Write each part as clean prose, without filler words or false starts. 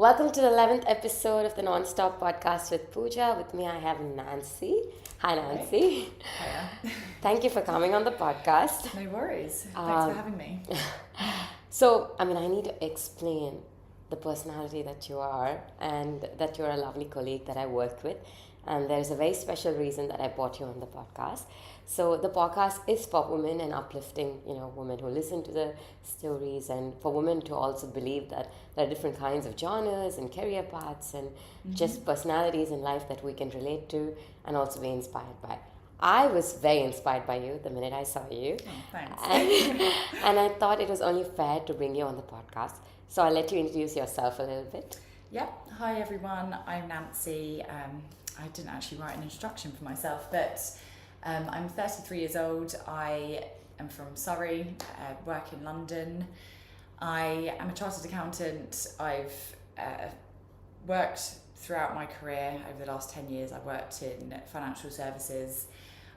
Welcome to the 11th episode of the Nonstop Podcast with Pooja. With me, I have Nancy. Hi, Nancy. Hiya. Thank you for coming on the podcast. No worries. Thanks for having me. So, I need to explain the personality that you are and that you're a lovely colleague that I work with. And there's a very special reason that I brought you on the podcast. So the podcast is for women and uplifting, women who listen to the stories, and for women to also believe that there are different kinds of genres and career paths and just personalities in life that we can relate to and also be inspired by. I was very inspired by you the minute I saw you. Oh, thanks. And I thought it was only fair to bring you on the podcast. So I'll let you introduce yourself a little bit. Yep. Hi, everyone. I'm Nancy. I didn't actually write an introduction for myself, but I'm 33 years old. I am from Surrey, work in London. I am a chartered accountant. I've worked throughout my career over the last 10 years. I've worked in financial services.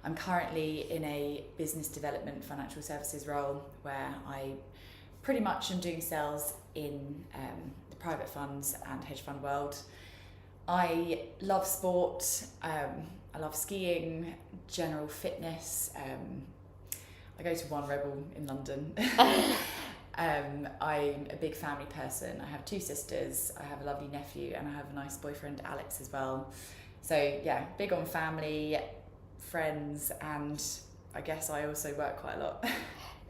I'm currently in a business development financial services role where I pretty much am doing sales in the private funds and hedge fund world. I love sport. I love skiing, general fitness. I go to One Rebel in London. I'm a big family person. I have 2 sisters. I have a lovely nephew, and I have a nice boyfriend, Alex, as well. So yeah, big on family, friends, and I guess I also work quite a lot.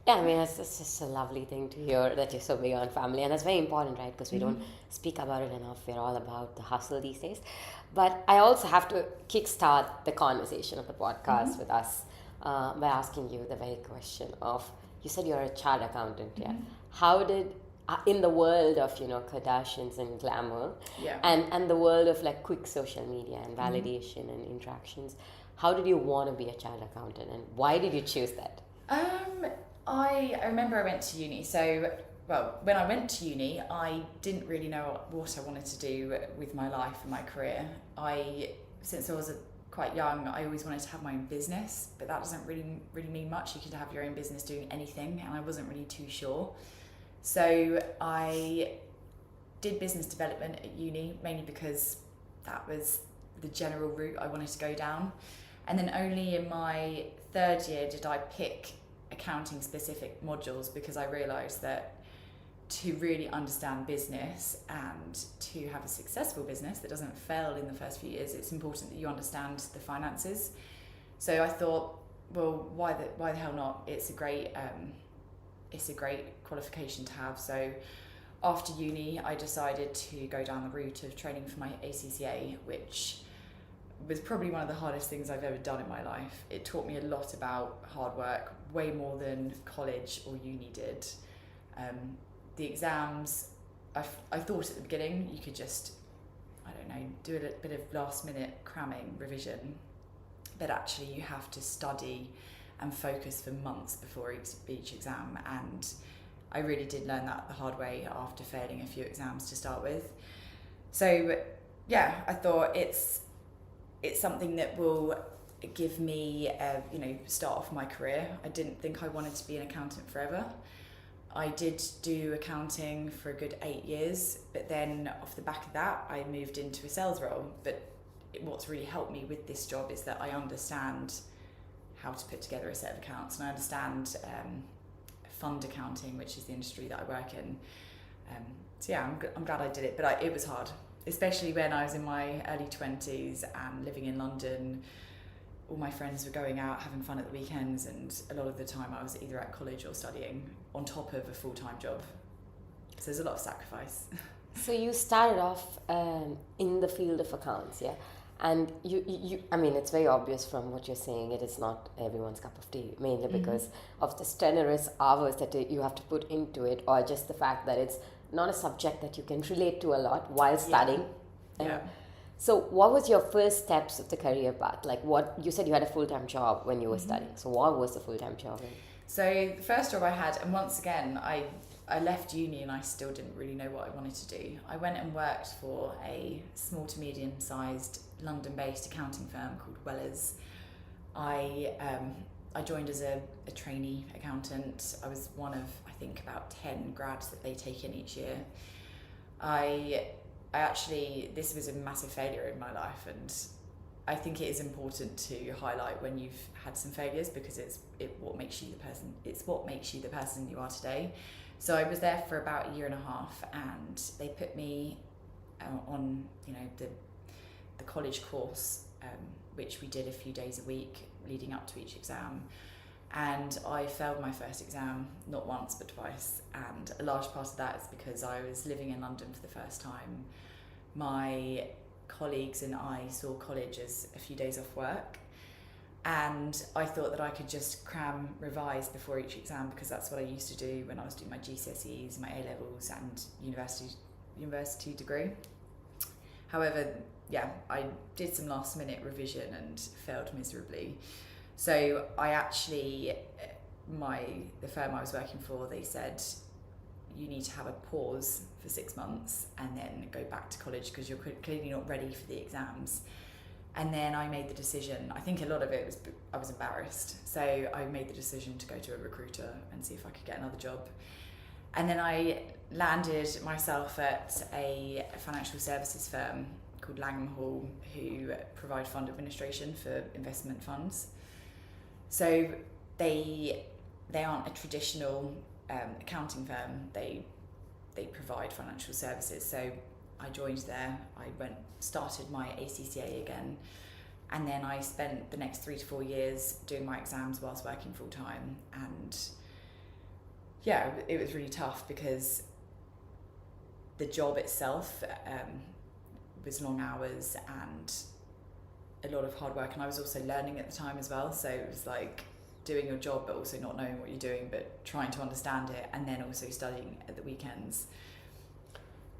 Yeah, it's just a lovely thing to hear that you're so big on family, and that's very important, right? Because we don't speak about it enough. We're all about the hustle these days. But I also have to kickstart the conversation of the podcast with us by asking you the very question of, you said you're a chartered accountant, yeah? How did, in the world of, Kardashians and glamour, and the world of like quick social media and validation and interactions, how did you want to be a chartered accountant, and why did you choose that? I remember I went to uni. When I went to uni, I didn't really know what I wanted to do with my life and my career. Since I was quite young, I always wanted to have my own business, but that doesn't really mean much. You could have your own business doing anything, and I wasn't really too sure. So I did business development at uni, mainly because that was the general route I wanted to go down. And then only in my 3rd year did I pick accounting specific modules, because I realised that to really understand business and to have a successful business that doesn't fail in the first few years, it's important that you understand the finances. So I thought, well, why the hell not? It's a great qualification to have. So after uni, I decided to go down the route of training for my ACCA, which was probably one of the hardest things I've ever done in my life. It taught me a lot about hard work, way more than college or uni did. The exams, I thought at the beginning you could just, do a bit of last minute cramming, revision, but actually you have to study and focus for months before each exam, and I really did learn that the hard way after failing a few exams to start with. So yeah, I thought it's something that will give me start off my career. I didn't think I wanted to be an accountant forever. I did do accounting for a good 8 years, but then off the back of that, I moved into a sales role. But what's really helped me with this job is that I understand how to put together a set of accounts, and I understand fund accounting, which is the industry that I work in. So yeah, I'm glad I did it, but it was hard, especially when I was in my early 20s and living in London. All my friends were going out having fun at the weekends, and a lot of the time I was either at college or studying on top of a full-time job. So there's a lot of sacrifice. So you started off in the field of accounts, yeah? And you it's very obvious from what you're saying, it is not everyone's cup of tea, mainly because of the strenuous hours that you have to put into it, or just the fact that it's not a subject that you can relate to a lot while studying. Yeah. So what was your first steps of the career path? Like, what you said you had a full-time job when you were studying. So what was the full-time job? So the first job I had, and once again, I left uni and I still didn't really know what I wanted to do. I went and worked for a small to medium-sized London-based accounting firm called Wellers. I joined as a trainee accountant. I was one of, I think, about 10 grads that they take in each year. I this was a massive failure in my life, and I think it is important to highlight when you've had some failures, because it's what makes you the person you are today. So I was there for about a year and a half, and they put me on, the college course, which we did a few days a week leading up to each exam. And I failed my first exam, not once but twice. And a large part of that is because I was living in London for the first time. My colleagues and I saw college as a few days off work. And I thought that I could just revise before each exam, because that's what I used to do when I was doing my GCSEs, my A-levels and university degree. However, I did some last minute revision and failed miserably. So the firm I was working for, they said, you need to have a pause for 6 months and then go back to college, because you're clearly not ready for the exams. And then I made the decision, I think a lot of it was I was embarrassed. So I made the decision to go to a recruiter and see if I could get another job. And then I landed myself at a financial services firm called Langham Hall, who provide fund administration for investment funds. So they aren't a traditional accounting firm. They provide financial services. So I joined there. I started my ACCA again, and then I spent the next 3 to 4 years doing my exams whilst working full time. And it was really tough, because the job itself was long hours and a lot of hard work, and I was also learning at the time as well. So it was like doing your job but also not knowing what you're doing, but trying to understand it, and then also studying at the weekends.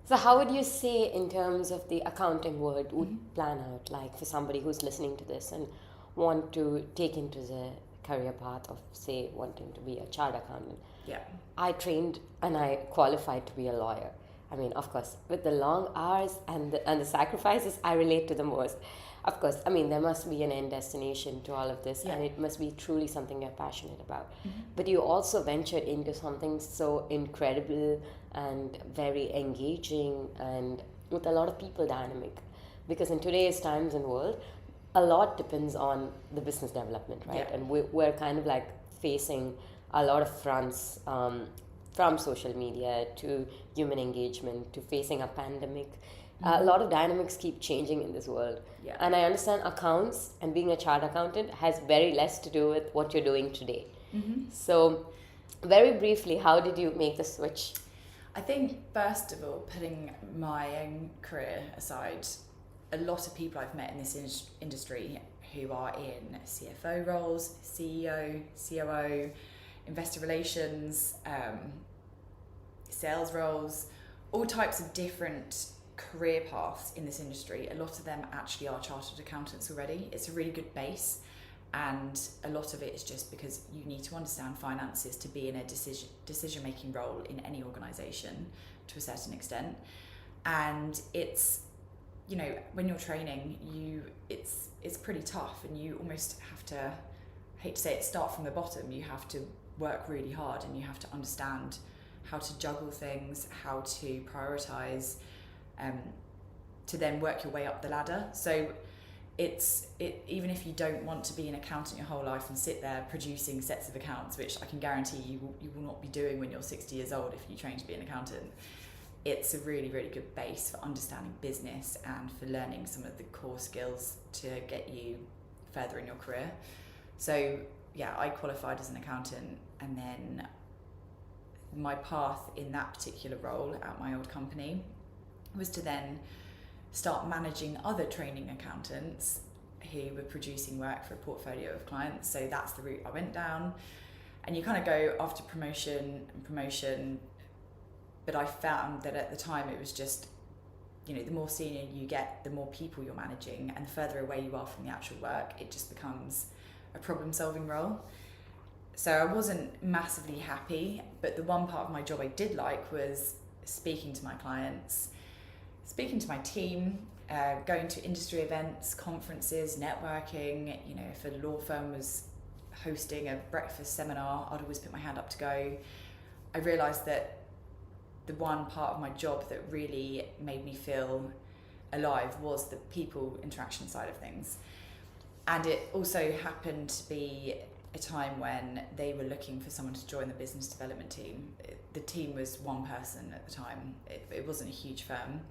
So how would you say, in terms of the accounting world, would plan out, like for somebody who's listening to this and want to take into the career path of, say, wanting to be a chartered accountant? Yeah. I trained and I qualified to be a lawyer. I mean, of course, with the long hours and the sacrifices, I relate to the most. Of course, I mean, there must be an end destination to all of this, and it must be truly something you're passionate about. But you also ventured into something so incredible and very engaging and with a lot of people dynamic. Because in today's times and world, a lot depends on the business development, right? Yeah. And we're kind of like facing a lot of fronts, from social media to human engagement to facing a pandemic. A lot of dynamics keep changing in this world. Yeah. And I understand accounts and being a chartered accountant has very less to do with what you're doing today. So very briefly, how did you make the switch? I think, first of all, putting my own career aside, a lot of people I've met in this industry who are in CFO roles, CEO, COO, investor relations, sales roles, all types of different career paths in this industry. A lot of them actually are chartered accountants already. It's a really good base, and a lot of it is just because you need to understand finances to be in a decision making role in any organisation to a certain extent. And it's, when you're training, it's pretty tough, and you almost have to, I hate to say it, start from the bottom. You have to work really hard, and you have to understand how to juggle things, how to prioritise, to then work your way up the ladder. So even if you don't want to be an accountant your whole life and sit there producing sets of accounts, which I can guarantee you will not be doing when you're 60 years old if you train to be an accountant, it's a really, really good base for understanding business and for learning some of the core skills to get you further in your career. So I qualified as an accountant, and then my path in that particular role at my old company was to then start managing other training accountants who were producing work for a portfolio of clients. So that's the route I went down. And you kind of go after promotion, but I found that at the time it was just, the more senior you get, the more people you're managing, and the further away you are from the actual work, it just becomes a problem-solving role. So I wasn't massively happy, but the one part of my job I did like was speaking to my clients, speaking to my team, going to industry events, conferences, networking. If a law firm was hosting a breakfast seminar, I'd always put my hand up to go. I realised that the one part of my job that really made me feel alive was the people interaction side of things. And it also happened to be a time when they were looking for someone to join the business development team. The team was one person at the time. It wasn't a huge firm.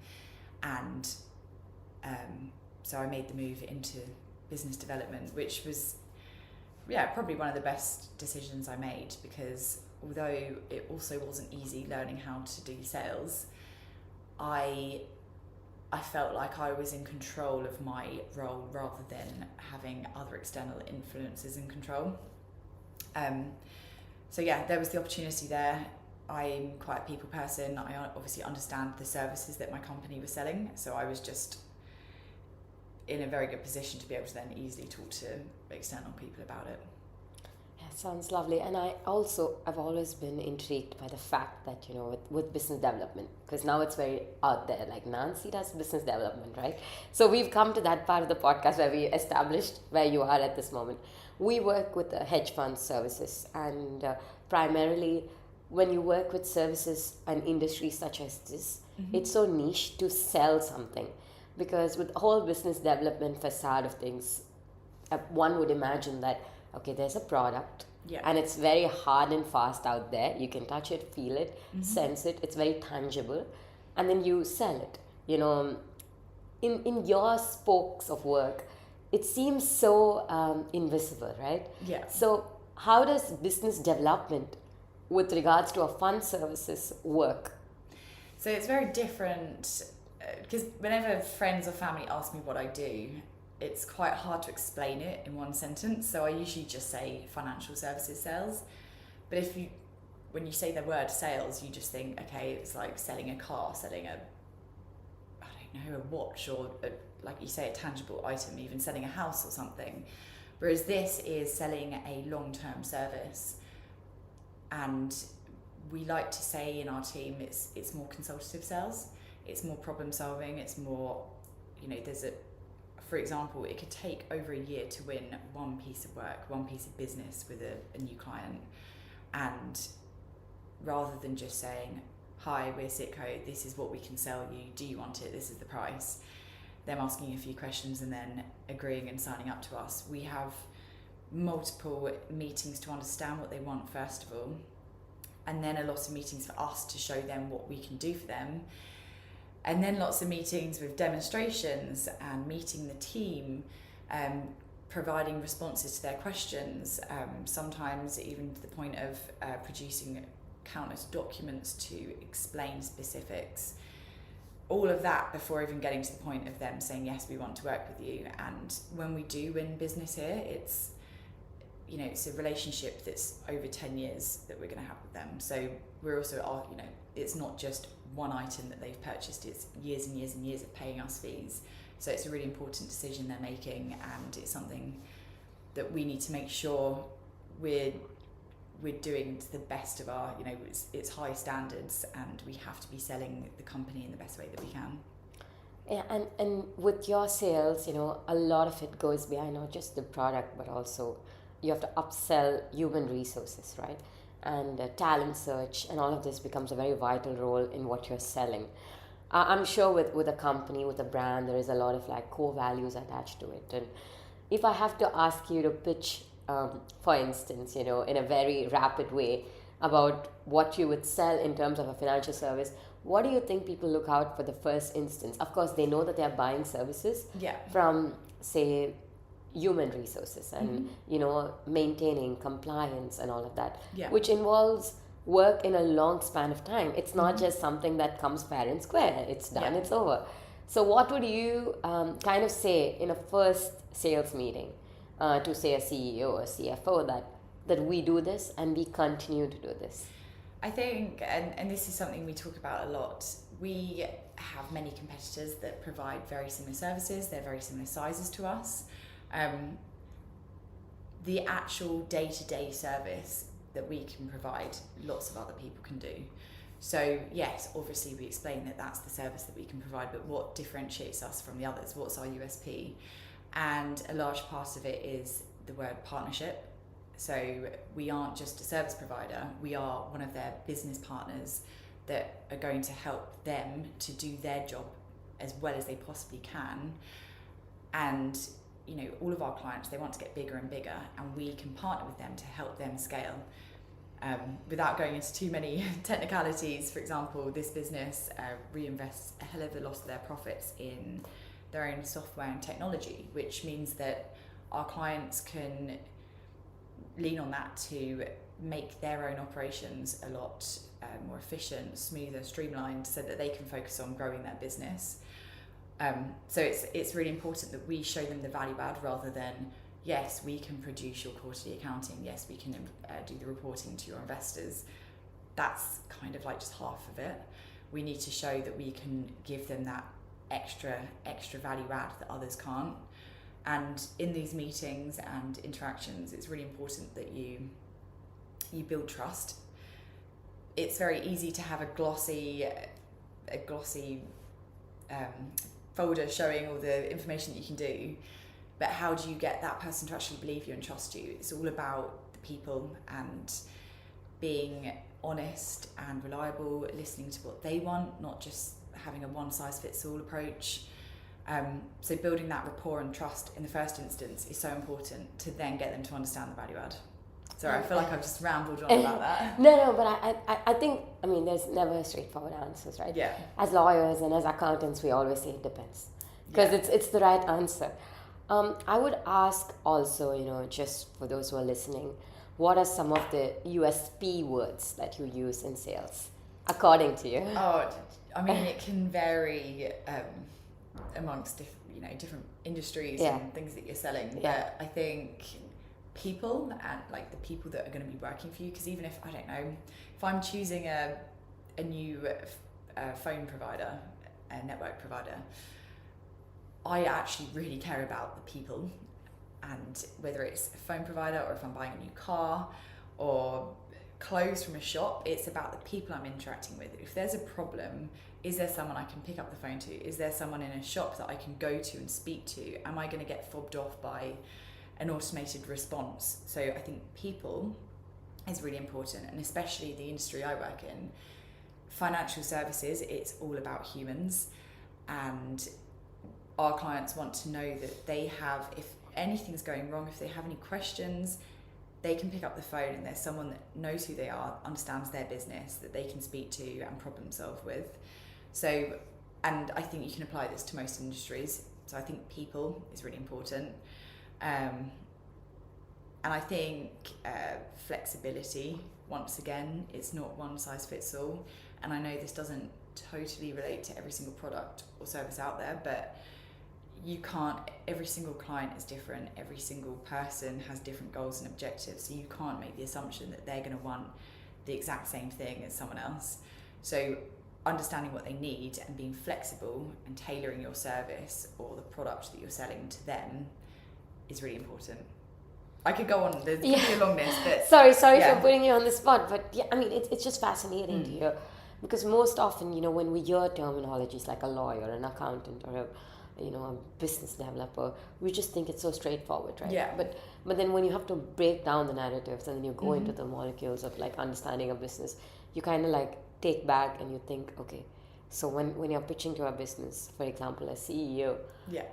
And so I made the move into business development, which was, probably one of the best decisions I made, because although it also wasn't easy learning how to do sales, I felt like I was in control of my role rather than having other external influences in control. There was the opportunity there. I'm quite a people person. I obviously understand the services that my company was selling, so I was just in a very good position to be able to then easily talk to external people about it. Yeah, sounds lovely. And I've always been intrigued by the fact that, with business development, because now it's very out there, like Nancy does business development, right? So we've come to that part of the podcast where we established where you are at this moment. We work with the hedge fund services, and primarily when you work with services and industries such as this, it's so niche to sell something, because with the whole business development facade of things, one would imagine that, okay, there's a product, and it's very hard and fast out there. You can touch it, feel it, sense it. It's very tangible, and then you sell it. In your spokes of work, it seems so invisible, right? Yeah. So how does business development with regards to a fund services work? So it's very different, because whenever friends or family ask me what I do, it's quite hard to explain it in one sentence. So I usually just say financial services sales. But when you say the word sales, you just think, okay, it's like selling a car, selling a watch, or like you say, a tangible item, even selling a house or something. Whereas this is selling a long-term service. And we like to say in our team, it's more consultative sales. It's more problem solving. It's more, for example, it could take over a year to win one piece of work, one piece of business with a new client. And rather than just saying, hi, we're Sitco, this is what we can sell you, do you want it, this is the price, them asking a few questions and then agreeing and signing up to us. We have multiple meetings to understand what they want first of all, and then a lot of meetings for us to show them what we can do for them. And then lots of meetings with demonstrations and meeting the team, providing responses to their questions, sometimes even to the point of producing countless documents to explain specifics. All of that before even getting to the point of them saying, yes, we want to work with you. And when we do win business here, it's a relationship that's over 10 years that we're going to have with them. So we're also, it's not just one item that they've purchased, it's years and years and years of paying us fees. So it's a really important decision they're making, and it's something that we need to make sure we're doing to the best of our, it's high standards, and we have to be selling the company in the best way that we can. Yeah, and with your sales, a lot of it goes behind not just the product, but also you have to upsell human resources, right? And talent search and all of this becomes a very vital role in what you're selling. I'm sure with a company, with a brand, there is a lot of core values attached to it. And if I have to ask you to pitch, for instance, in a very rapid way about what you would sell in terms of a financial service, what do you think people look out for the first instance? Of course, they know that they're buying services from, say, human resources and maintaining compliance and all of that, which involves work in a long span of time. It's not just something that comes fair and square. It's done, it's over. So what would you kind of say in a first sales meeting to say a CEO or CFO that we do this and we continue to do this? I think, and this is something we talk about a lot, we have many competitors that provide very similar services. They're very similar sizes to us. The actual day-to-day service that we can provide, lots of other people can do. So yes, obviously we explain that that's the service that we can provide, but what differentiates us from the others? What's our USP? And a large part of it is the word partnership. So we aren't just a service provider, we are one of their business partners that are going to help them to do their job as well as they possibly can. And you know, all of our clients, they want to get bigger and bigger, and we can partner with them to help them scale. Without going into too many technicalities, for example, this business reinvests a hell of a lot of their profits in their own software and technology, which means that our clients can lean on that to make their own operations a lot more efficient, smoother, streamlined, so that they can focus on growing their business. So it's really important that we show them the value add, rather than, yes, we can produce your quarterly accounting, yes, we can do the reporting to your investors. That's kind of like just half of it. We need to show that we can give them that extra value add that others can't. And in these meetings and interactions, it's really important that you build trust. It's very easy to have a glossy folder showing all the information that you can do, but how do you get that person to actually believe you and trust you? It's all about the people and being honest and reliable, listening to what they want, not just having a one-size-fits-all approach. So building that rapport and trust in the first instance is so important to then get them to understand the value add. Sorry, I feel like I've just rambled on about that. No, but I think, I mean, there's never straightforward answers, right? Yeah. As lawyers and as accountants, we always say it depends, because it's the right answer. I would ask also, you know, just for those who are listening, what are some of the USP words that you use in sales, according to you? Oh, I mean, it can vary amongst different industries and things that you're selling. Yeah. But I think people, and like the people that are going to be working for you, because even if, I don't know, if I'm choosing a new phone provider, a network provider, I actually really care about the people, and whether it's a phone provider or if I'm buying a new car or clothes from a shop, it's about the people I'm interacting with. If there's a problem, is there someone I can pick up the phone to? Is there someone in a shop that I can go to and speak to? Am I going to get fobbed off by an automated response? So I think people is really important, and especially the industry I work in, financial services, it's all about humans, and our clients want to know that they have, if anything's going wrong, if they have any questions, they can pick up the phone and there's someone that knows who they are, understands their business, that they can speak to and problem solve with. So, and I think you can apply this to most industries. So I think people is really important. And I think flexibility, once again, it's not one size fits all. And I know this doesn't totally relate to every single product or service out there, but you can't, every single client is different, every single person has different goals and objectives, so you can't make the assumption that they're going to want the exact same thing as someone else. So understanding what they need and being flexible and tailoring your service or the product that you're selling to them is really important. I could go on, there's going to be a long list, but sorry for putting you on the spot, but yeah, I mean, it's just fascinating to hear, because most often, you know, when we hear terminologies like a lawyer, an accountant, or a business developer, we just think it's so straightforward, right? Yeah. But then when you have to break down the narratives and then you go into the molecules of like understanding a business, you kind of like take back and you think, okay, so when you're pitching to a business, for example, a CEO,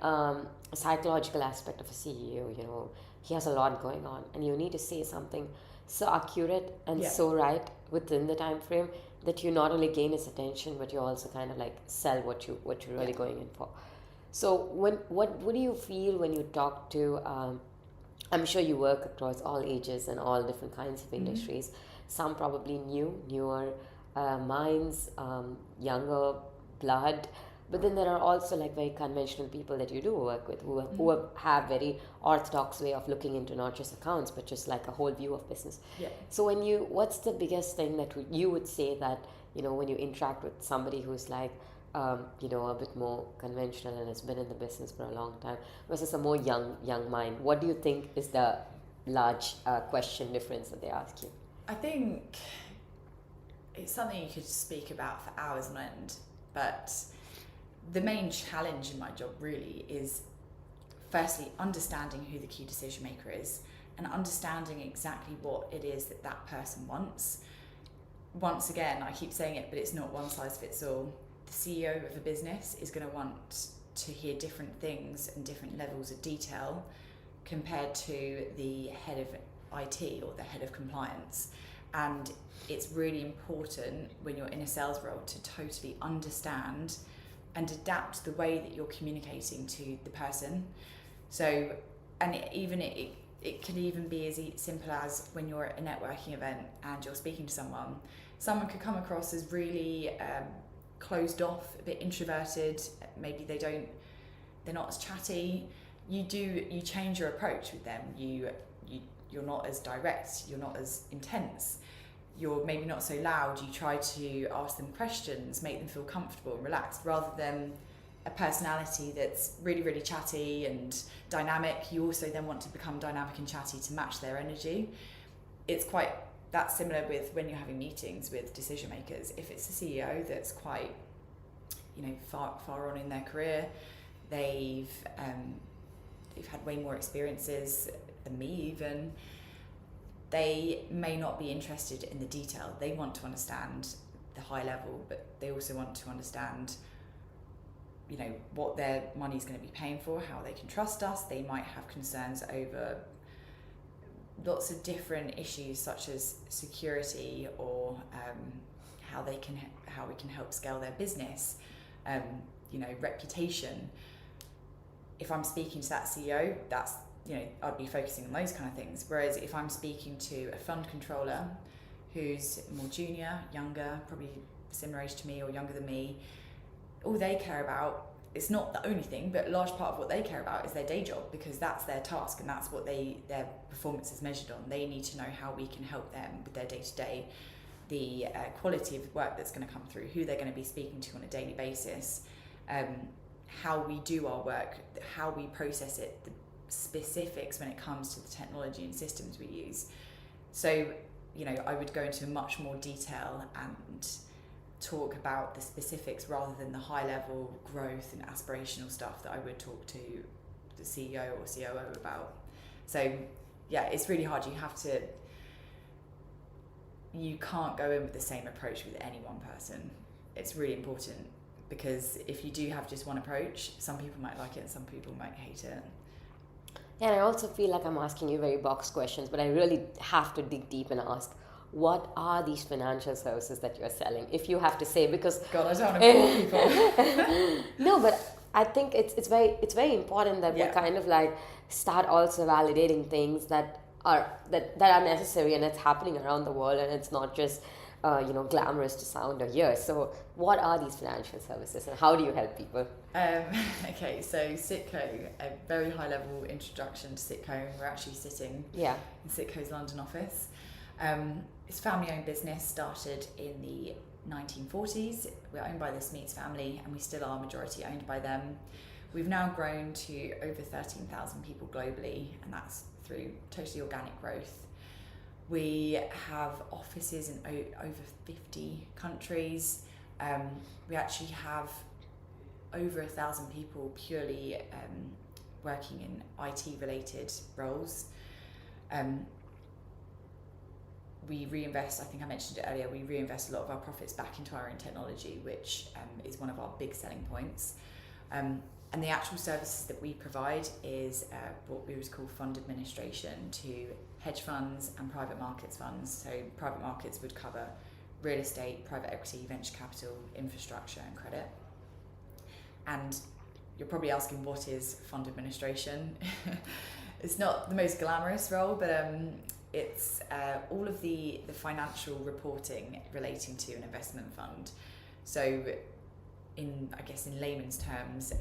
a psychological aspect of a CEO, you know, he has a lot going on, and you need to say something so accurate and so right within the time frame that you not only gain his attention, but you also kind of like sell what you're really going in for. So what do you feel when you talk to, I'm sure you work across all ages and all different kinds of industries, some probably newer minds, younger blood, but then there are also like very conventional people that you do work with who have very orthodox way of looking into not just accounts, but just like a whole view of business. Yeah. So what's the biggest thing that you would say that, you know, when you interact with somebody who's like, a bit more conventional and has been in the business for a long time versus a more young mind, what do you think is the large question difference that they ask you? I think it's something you could speak about for hours on end, but the main challenge in my job really is firstly understanding who the key decision maker is and understanding exactly what it is that person wants. once again, I keep saying it, but it's not one size fits all. The CEO of a business is going to want to hear different things and different levels of detail compared to the head of IT or the head of compliance. And it's really important when you're in a sales role to totally understand and adapt the way that you're communicating to the person. So, and it can even be as simple as when you're at a networking event and you're speaking to someone could come across as really closed off, a bit introverted, maybe they're not as chatty. You change your approach with them. You're not as direct, you're not as intense, you're maybe not so loud. You try to ask them questions, make them feel comfortable and relaxed, rather than a personality that's really, really chatty and dynamic. You also then want to become dynamic and chatty to match their energy. It's quite that's similar with when you're having meetings with decision makers. If it's a CEO that's quite, far on in their career, they've had way more experiences than me even, they may not be interested in the detail. They want to understand the high level, but they also want to understand what their money's going to be paying for, how they can trust us. They might have concerns over lots of different issues such as security or how we can help scale their business, reputation. If I'm speaking to that CEO, that's I'd be focusing on those kind of things. Whereas if I'm speaking to a fund controller who's more junior, younger, probably similar age to me or younger than me, all they care about, it's not the only thing, but a large part of what they care about is their day job, because that's their task and that's what their performance is measured on. They need to know how we can help them with their day-to-day, the quality of work that's going to come through, who they're going to be speaking to on a daily basis, how we do our work, how we process it, the specifics when it comes to the technology and systems we use. So, I would go into much more detail and talk about the specifics rather than the high level growth and aspirational stuff that I would talk to the CEO or COO about. So yeah, it's really hard. You can't go in with the same approach with any one person. It's really important, because if you do have just one approach, some people might like it and some people might hate it. And I also feel like I'm asking you very box questions, but I really have to dig deep and ask, what are these financial services that you're selling? If you have to say, because God, I don't want to bore people. No, but I think it's very important that we kind of like start also validating things that are necessary and it's happening around the world, and it's not just glamorous to sound or hear. So what are these financial services and how do you help people? Okay, so Citco, a very high level introduction to Citco. We're actually sitting in Citco's London office. It's a family-owned business, started in the 1940s. We're owned by the Smiths family, and we still are majority owned by them. We've now grown to over 13,000 people globally, and that's through totally organic growth. We have offices in over 50 countries. We actually have over 1,000 people purely working in IT-related roles. We reinvest, I think I mentioned it earlier, we reinvest a lot of our profits back into our own technology, which is one of our big selling points. And the actual services that we provide is what we would call fund administration to hedge funds and private markets funds. So private markets would cover real estate, private equity, venture capital, infrastructure and credit. And you're probably asking, what is fund administration? It's not the most glamorous role, but it's all of the financial reporting relating to an investment fund. So in layman's terms,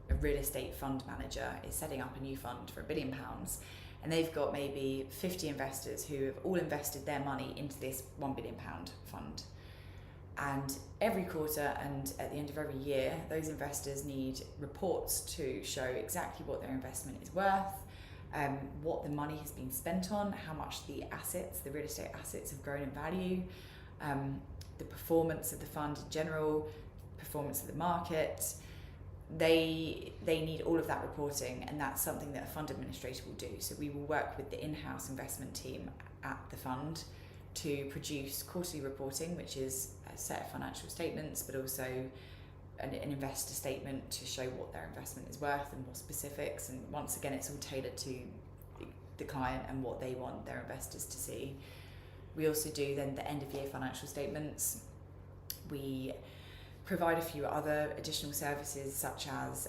a real estate fund manager is setting up a new fund for £1 billion, and they've got maybe 50 investors who have all invested their money into this £1 billion fund. And every quarter and at the end of every year, those investors need reports to show exactly what their investment is worth, what the money has been spent on, how much the real estate assets have grown in value, the performance of the fund in general, performance of the market. They need all of that reporting, and that's something that a fund administrator will do. So we will work with the in-house investment team at the fund to produce quarterly reporting, which is a set of financial statements, but also an investor statement to show what their investment is worth and more specifics. And once again, it's all tailored to the client and what they want their investors to see. We also do then the end of year financial statements. We provide a few other additional services such as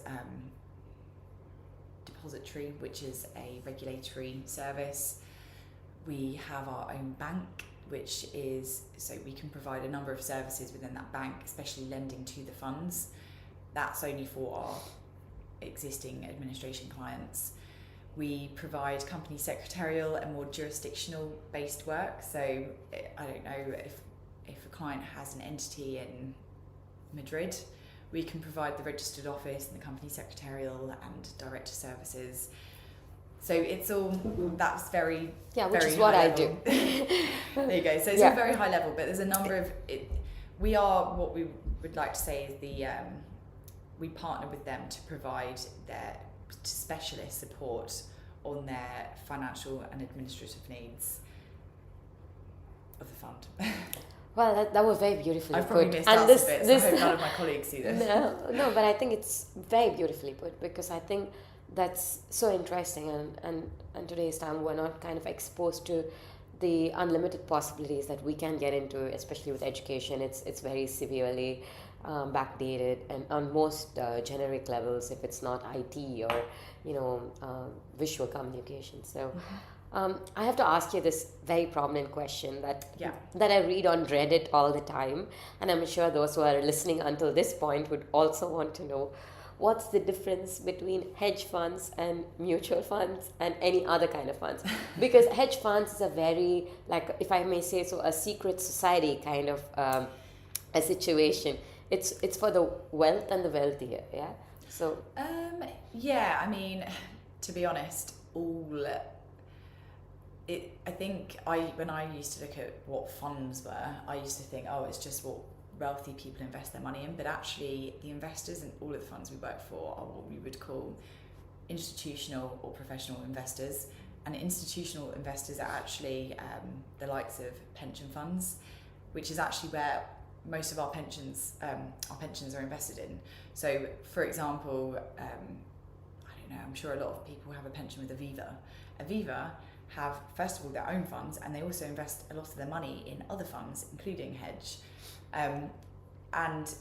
depository, which is a regulatory service. We have our own bank, which is, so we can provide a number of services within that bank, especially lending to the funds. That's only for our existing administration clients. We provide company secretarial and more jurisdictional based work. So I don't know if a client has an entity in Madrid, we can provide the registered office and the company secretarial and director services. So it's all, that's very, which very is what I level. do. There you go. So it's all very high level, but there's a number of, we are, what we would like to say is we partner with them to provide their specialist support on their financial and administrative needs of the fund. Well, that was very beautifully I've put. probably missed out a bit, so I hope none of my colleagues see this. No, but I think it's very beautifully put, because I think that's so interesting, and today's time we're not kind of exposed to the unlimited possibilities that we can get into, especially with education. It's very severely backdated, and on most generic levels, if it's not IT or visual communication. So I have to ask you this very prominent question that I read on Reddit all the time, and I'm sure those who are listening until this point would also want to know, what's the difference between hedge funds and mutual funds and any other kind of funds? Because hedge funds is a very, like, if I may say so, a secret society kind of a situation. It's for the wealth and the wealthier, yeah? So I mean, to be honest, I think when I used to look at what funds were, I used to think, it's just what wealthy people invest their money in, but actually the investors in all of the funds we work for are what we would call institutional or professional investors. And institutional investors are actually the likes of pension funds, which is actually where most of our pensions are invested in. So, for example, I don't know, I'm sure a lot of people have a pension with Aviva. Aviva have, first of all, their own funds, and they also invest a lot of their money in other funds, including Hedge. And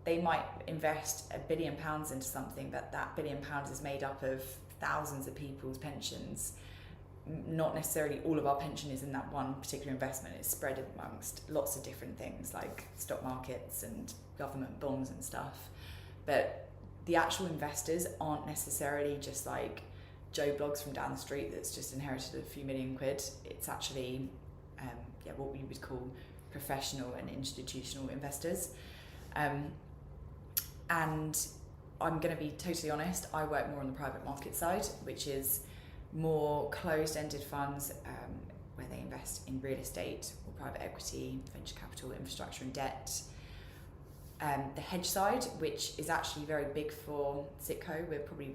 they might invest £1 billion into something, but that £1 billion is made up of thousands of people's pensions. Not necessarily all of our pension is in that one particular investment. It's spread amongst lots of different things like stock markets and government bonds and stuff. But the actual investors aren't necessarily just like Joe Bloggs from down the street that's just inherited a few million quid. It's actually what we would call professional and institutional investors. And I'm going to be totally honest, I work more on the private market side, which is more closed-ended funds where they invest in real estate or private equity, venture capital, infrastructure and debt. The hedge side, which is actually very big for Citco, we're probably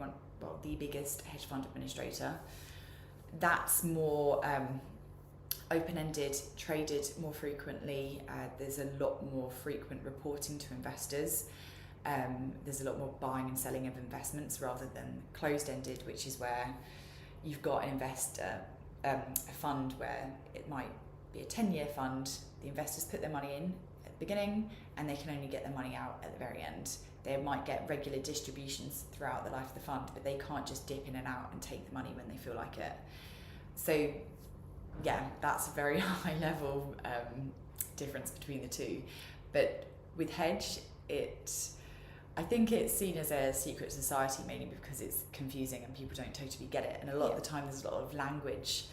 the biggest hedge fund administrator. That's more open-ended, traded more frequently. There's a lot more frequent reporting to investors. There's a lot more buying and selling of investments rather than closed-ended, which is where you've got an investor, a fund where it might be a 10-year fund. The investors put their money in at the beginning and they can only get their money out at the very end. They might get regular distributions throughout the life of the fund, but they can't just dip in and out and take the money when they feel like it. So that's a very high level difference between the two. But with Hedge, I think it's seen as a secret society mainly because it's confusing and people don't totally get it. And a lot of the time there's a lot of language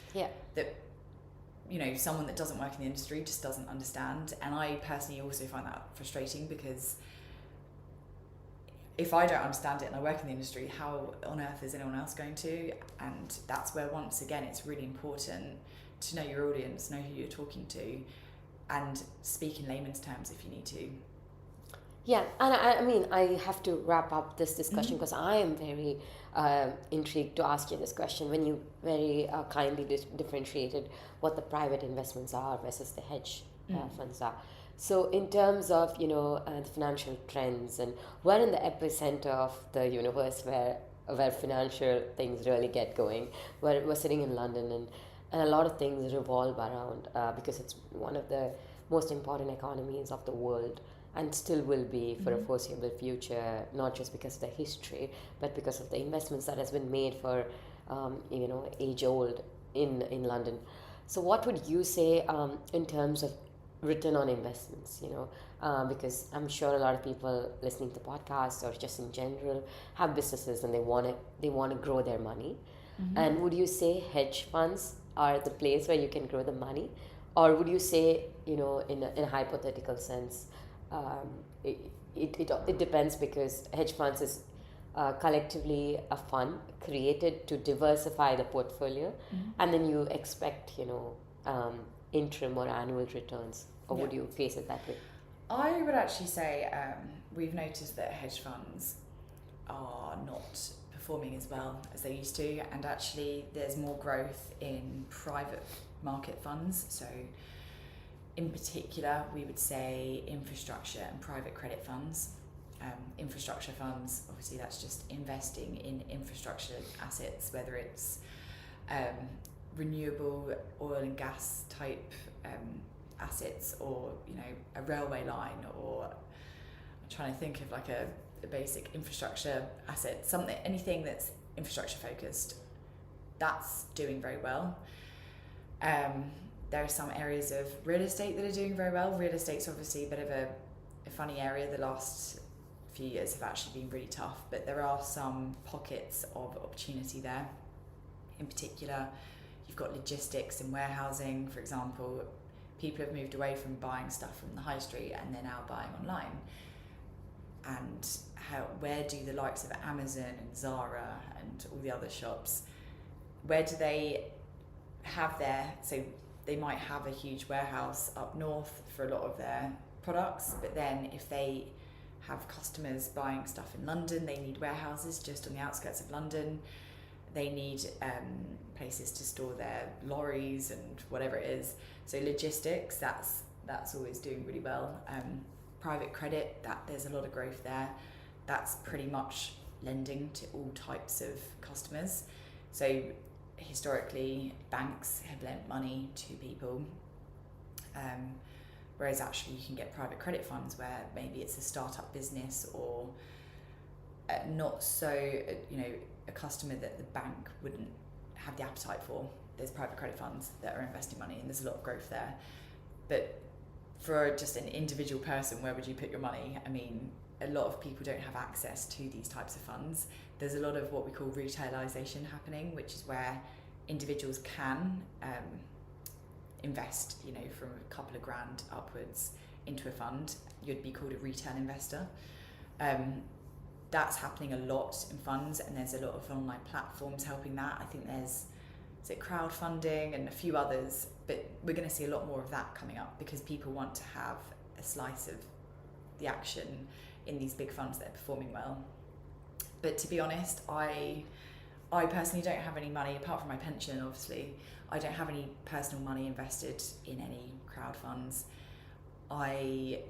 that, someone that doesn't work in the industry just doesn't understand. And I personally also find that frustrating because if I don't understand it and I work in the industry, how on earth is anyone else going to? And that's where, once again, it's really important to know your audience, know who you're talking to, and speak in layman's terms if you need to. Yeah, and I mean, I have to wrap up this discussion because I am very intrigued to ask you this question when you very kindly differentiated what the private investments are versus the hedge funds are. So, in terms of the financial trends, and we're in the epicenter of the universe where financial things really get going. We're sitting in London, and a lot of things revolve around because it's one of the most important economies of the world and still will be for a foreseeable future, not just because of the history, but because of the investments that has been made for, age old in London. So what would you say in terms of return on investments, because I'm sure a lot of people listening to podcasts or just in general have businesses and they want to grow their money. And would you say hedge funds are the place where you can grow the money? Or would you say, in a hypothetical sense, it depends because hedge funds is collectively a fund created to diversify the portfolio, and then you expect interim or annual returns, or would you face it that way? I would actually say we've noticed that hedge funds are not performing as well as they used to, and actually there's more growth in private market funds. So in particular, we would say infrastructure and private credit funds. Infrastructure funds, obviously that's just investing in infrastructure assets, whether it's renewable oil and gas type assets, or a railway line, or I'm trying to think of like a basic infrastructure asset, anything that's infrastructure focused, that's doing very well. There are some areas of real estate that are doing very well. Real estate's obviously a bit of a funny area. The last few years have actually been really tough, but there are some pockets of opportunity there. In particular, you've got logistics and warehousing, for example. People have moved away from buying stuff from the high street and they're now buying online. And where do the likes of Amazon and Zara and all the other shops, where do they have so they might have a huge warehouse up north for a lot of their products, but then if they have customers buying stuff in London, they need warehouses just on the outskirts of London. They need places to store their lorries and whatever it is. So logistics, that's always doing really well. Private credit, there's a lot of growth there. That's pretty much lending to all types of customers. So historically, banks have lent money to people, whereas actually you can get private credit funds where maybe it's a startup business or not so, a customer that the bank wouldn't have the appetite for. There's private credit funds that are investing money, and there's a lot of growth there. But for just an individual person, where would you put your money? I mean, a lot of people don't have access to these types of funds. There's a lot of what we call retailization happening, which is where individuals can invest, from a couple of grand upwards into a fund. You'd be called a retail investor. That's happening a lot in funds, and there's a lot of online platforms helping that. I think there's crowdfunding and a few others, but we're going to see a lot more of that coming up because people want to have a slice of the action in these big funds that are performing well. But to be honest, I personally don't have any money, apart from my pension, obviously. I don't have any personal money invested in any crowd funds. I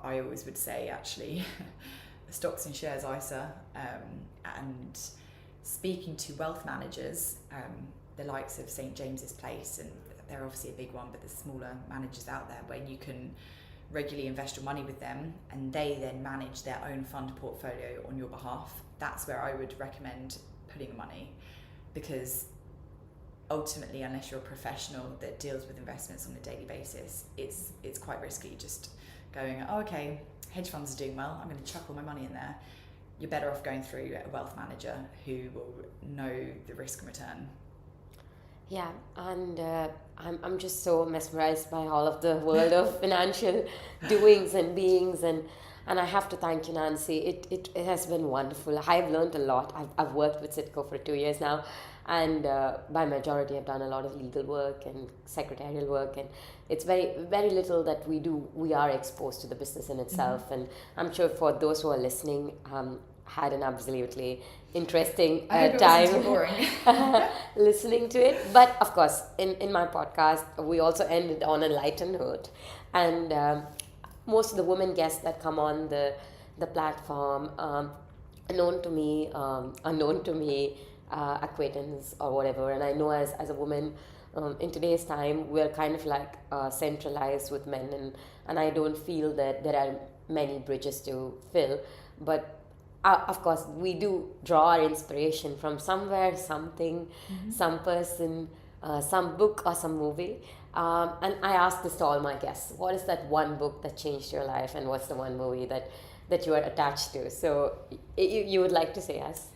always would say, actually, stocks and shares ISA, and speaking to wealth managers, the likes of St. James's Place, and they're obviously a big one, but there's smaller managers out there where you can regularly invest your money with them, and they then manage their own fund portfolio on your behalf. That's where I would recommend putting money, because ultimately, unless you're a professional that deals with investments on a daily basis, it's quite risky just going, oh, okay, hedge funds are doing well, I'm going to chuck all my money in there. You're better off going through a wealth manager who will know the risk and return. Yeah, and I'm just so mesmerized by all of the world of financial doings and beings, and I have to thank you, Nancy. It has been wonderful. I've learned a lot. I've worked with Citco for 2 years now, And by majority, I've done a lot of legal work and secretarial work, and it's very little that we are exposed to the business in itself. And I'm sure for those who are listening, had an absolutely interesting time listening to it. But of course, in my podcast, we also ended on a lighter note, and most of the women guests that come on the platform, known to me, unknown to me, acquaintance or whatever. And I know as a woman, in today's time, we're kind of like centralized with men, and I don't feel that there are many bridges to fill. But of course, we do draw our inspiration from somewhere, something, some person, some book or some movie. And I ask this to all my guests: what is that one book that changed your life, and what's the one movie that you are attached to? So you would like to say yes?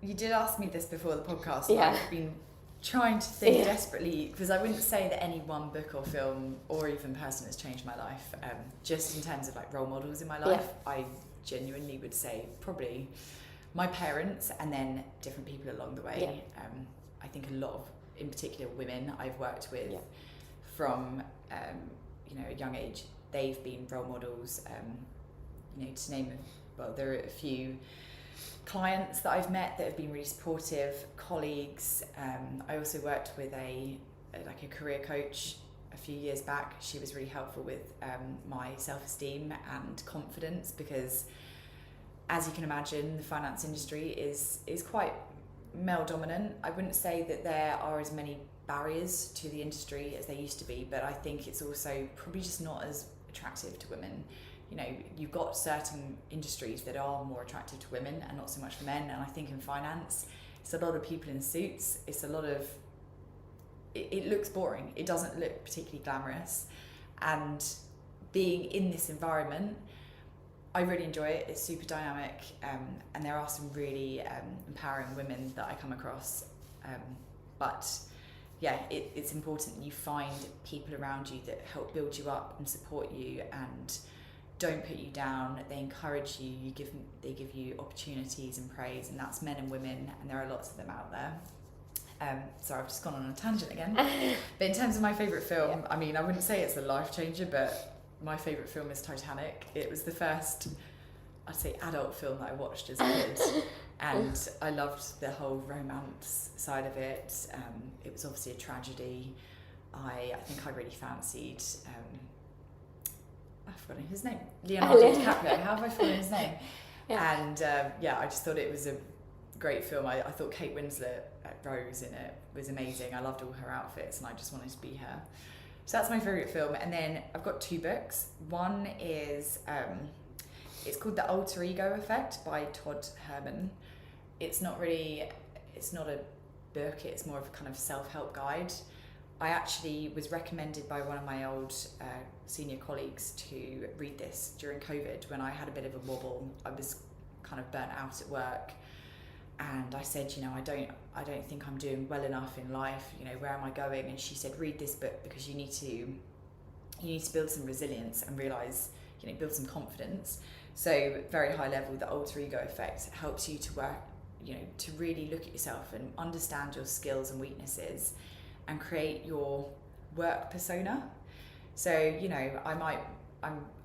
You did ask me this before the podcast. Yeah. I've been trying to think desperately, because I wouldn't say that any one book or film or even person has changed my life. Just in terms of like role models in my life, I genuinely would say probably my parents, and then different people along the way. I think a lot of, in particular, women I've worked with from a young age, they've been role models. To name there are a few clients that I've met that have been really supportive, colleagues. I also worked with a career coach a few years back. She was really helpful with my self-esteem and confidence, because as you can imagine, the finance industry is quite male dominant. I wouldn't say that there are as many barriers to the industry as there used to be, but I think it's also probably just not as attractive to women. You've got certain industries that are more attractive to women and not so much for men. And I think in finance, it's a lot of people in suits. It's a lot of, it looks boring. It doesn't look particularly glamorous. And being in this environment, I really enjoy it. It's super dynamic. And there are some really empowering women that I come across. But yeah, it's important that you find people around you that help build you up and support you and don't put you down. They encourage you. They give you opportunities and praise, and that's men and women, and there are lots of them out there. Sorry, I've just gone on a tangent again. But in terms of my favourite film, I mean, I wouldn't say it's a life changer, but my favourite film is Titanic. It was the first, I'd say, adult film that I watched as a kid, and I loved the whole romance side of it. It was obviously a tragedy. I think I really fancied. I've forgotten his name. Leonardo DiCaprio. How have I forgotten his name? And I just thought it was a great film. I thought Kate Winslet, Rose in it, was amazing. I loved all her outfits, and I just wanted to be her. So that's my favourite film. And then I've got two books. One is it's called The Alter Ego Effect by Todd Herman. It's not a book. It's more of a kind of self-help guide. I actually was recommended by one of my old senior colleagues to read this during COVID when I had a bit of a wobble. I was kind of burnt out at work, and I said, I don't think I'm doing well enough in life. Where am I going? And she said, read this book, because you need to build some resilience and realize, build some confidence. So very high level, the alter ego effect helps you to work, to really look at yourself and understand your skills and weaknesses, and create your work persona. So, I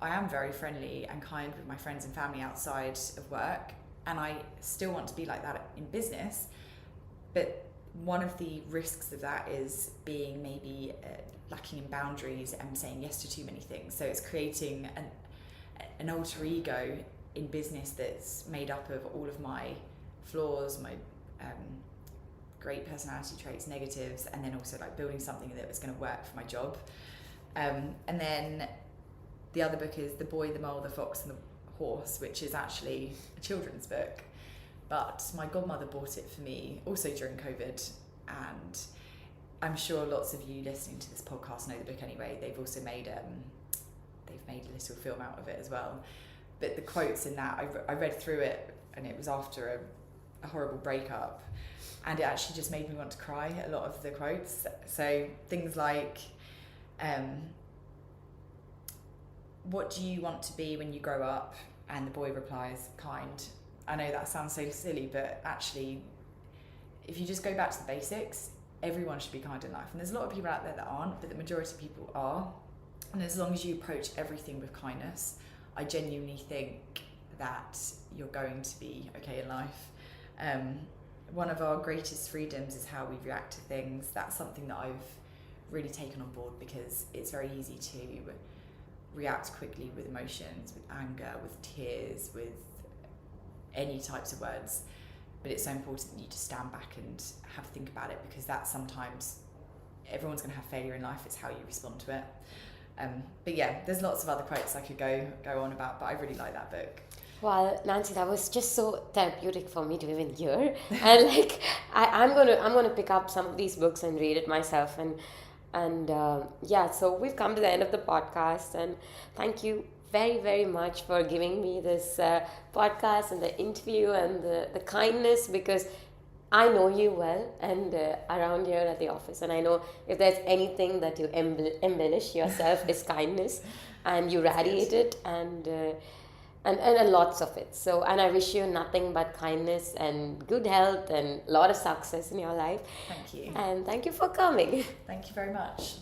am very friendly and kind with my friends and family outside of work, and I still want to be like that in business. But one of the risks of that is being maybe lacking in boundaries and saying yes to too many things. So it's creating an alter ego in business that's made up of all of my flaws, my great personality traits, negatives, and then also like building something that was going to work for my job. And then the other book is The Boy, the Mole, the Fox and the Horse, which is actually a children's book, but my godmother bought it for me also during COVID, and I'm sure lots of you listening to this podcast know the book anyway. They've also made a little film out of it as well. But the quotes in that, I read through it, and it was after a horrible breakup, and it actually just made me want to cry, a lot of the quotes. So things like, what do you want to be when you grow up? And the boy replies, kind. I know that sounds so silly, but actually if you just go back to the basics, everyone should be kind in life. And there's a lot of people out there that aren't, but the majority of people are. And as long as you approach everything with kindness, I genuinely think that you're going to be okay in life. One of our greatest freedoms is how we react to things. That's something that I've really taken on board, because it's very easy to react quickly with emotions, with anger, with tears, with any types of words. But it's so important that you just stand back and have a think about it, because that's sometimes, everyone's going to have failure in life. It's how you respond to it. But yeah, there's lots of other quotes I could go on about, but I really like that book. Well, Nancy, that was just so therapeutic for me to even hear. And like, I'm gonna pick up some of these books and read it myself. And yeah, so we've come to the end of the podcast, and thank you very, very much for giving me this podcast and the interview and the kindness, because I know you well, and around here at the office, and I know if there's anything that you embellish yourself is kindness, and you radiate it, and lots of it. So, and I wish you nothing but kindness and good health and a lot of success in your life. Thank you. And thank you for coming. Thank you very much.